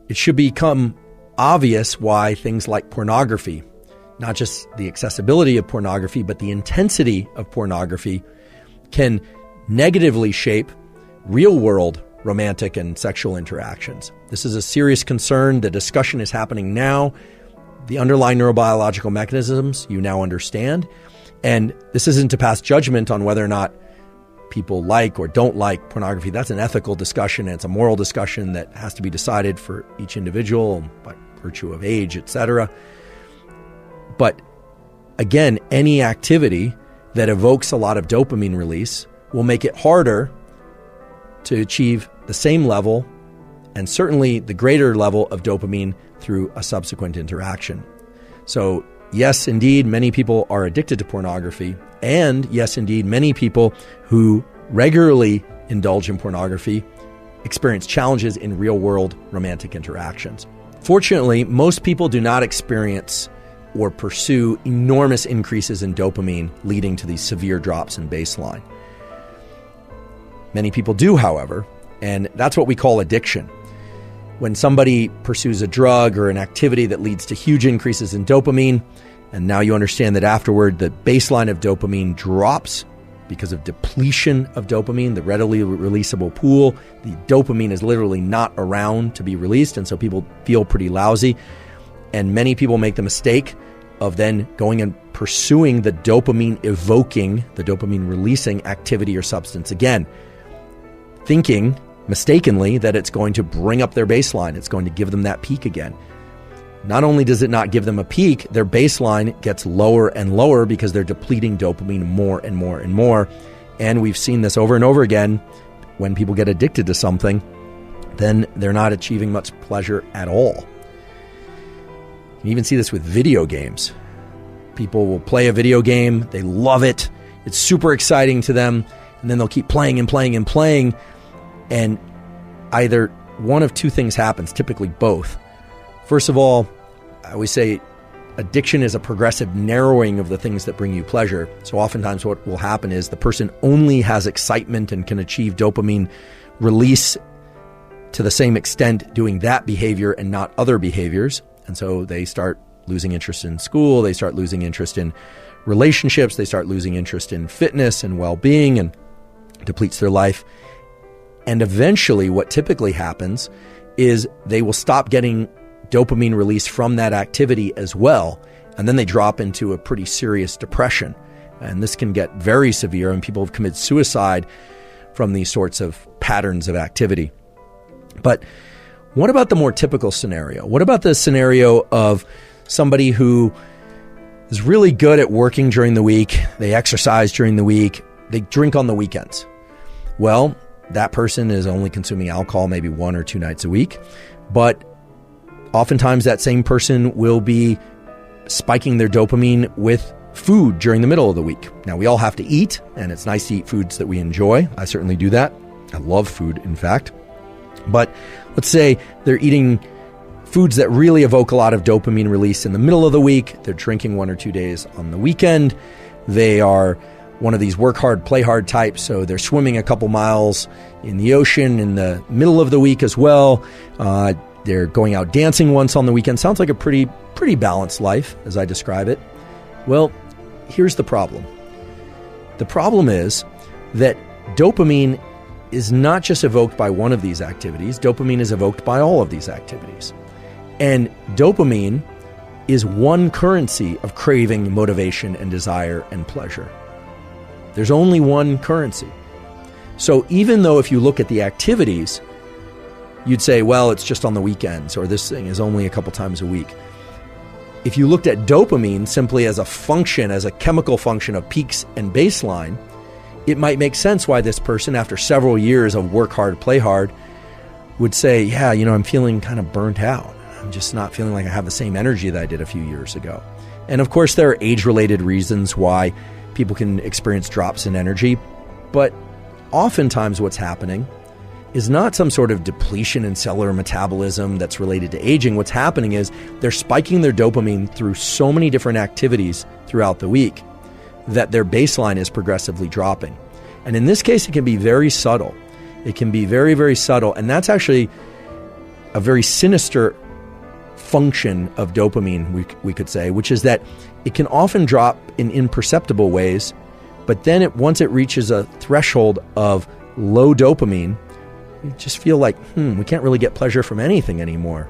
it should become obvious why things like pornography, not just the accessibility of pornography, but the intensity of pornography, can negatively shape real-world romantic and sexual interactions. This is a serious concern. The discussion is happening now. The underlying neurobiological mechanisms you now understand. And this isn't to pass judgment on whether or not people like or don't like pornography. That's an ethical discussion, and it's a moral discussion that has to be decided for each individual by virtue of age, etc. But again, any activity that evokes a lot of dopamine release will make it harder to achieve the same level and certainly the greater level of dopamine through a subsequent interaction. So yes, indeed, many people are addicted to pornography. And yes, indeed, many people who regularly indulge in pornography experience challenges in real-world romantic interactions. Fortunately, most people do not experience or pursue enormous increases in dopamine leading to these severe drops in baseline. Many people do, however, and that's what we call addiction. When somebody pursues a drug or an activity that leads to huge increases in dopamine, and now you understand that afterward the baseline of dopamine drops because of depletion of dopamine, the readily releasable pool, the dopamine is literally not around to be released, and so people feel pretty lousy. And many people make the mistake of then going and pursuing the dopamine evoking, the dopamine releasing activity or substance again, thinking mistakenly that it's going to bring up their baseline. It's going to give them that peak again. Not only does it not give them a peak, their baseline gets lower and lower because they're depleting dopamine more and more and more. And we've seen this over and over again. When people get addicted to something, then they're not achieving much pleasure at all. You can even see this with video games. People will play a video game, they love it, it's super exciting to them, and then they'll keep playing and playing and playing, and either one of two things happens, typically both. First of all, I always say addiction is a progressive narrowing of the things that bring you pleasure. So oftentimes what will happen is the person only has excitement and can achieve dopamine release to the same extent doing that behavior and not other behaviors. And so they start losing interest in school, they start losing interest in relationships, they start losing interest in fitness and well-being, and depletes their life. And eventually what typically happens is they will stop getting dopamine release from that activity as well, and then they drop into a pretty serious depression. And this can get very severe, and people have committed suicide from these sorts of patterns of activity. But what about the more typical scenario? What about the scenario of somebody who is really good at working during the week, they exercise during the week, they drink on the weekends? Well, that person is only consuming alcohol maybe 1 or 2 nights a week, but oftentimes that same person will be spiking their dopamine with food during the middle of the week. Now, we all have to eat, and it's nice to eat foods that we enjoy. I certainly do that. I love food, in fact. But let's say they're eating foods that really evoke a lot of dopamine release in the middle of the week. They're drinking 1 or 2 days on the weekend. They are one of these work hard, play hard types, so they're swimming a couple miles in the ocean in the middle of the week as well. They're going out dancing once on the weekend. Sounds like a pretty balanced life as I describe it. Well, here's the problem. The problem is that dopamine is not just evoked by one of these activities. Dopamine is evoked by all of these activities. And dopamine is one currency of craving, motivation, and desire and pleasure. There's only one currency. So even though if you look at the activities, you'd say, well, it's just on the weekends, or this thing is only a couple times a week. If you looked at dopamine simply as a function, as a chemical function of peaks and baseline, it might make sense why this person, after several years of work hard, play hard, would say, yeah, I'm feeling kind of burnt out. I'm just not feeling like I have the same energy that I did a few years ago. And of course, there are age-related reasons why people can experience drops in energy, but oftentimes what's happening is not some sort of depletion in cellular metabolism that's related to aging. What's happening is they're spiking their dopamine through so many different activities throughout the week that their baseline is progressively dropping. And in this case, it can be very subtle. It can be very, very subtle. And that's actually a very sinister function of dopamine, we could say, which is that it can often drop in imperceptible ways, but then once it reaches a threshold of low dopamine, you just feel like, we can't really get pleasure from anything anymore.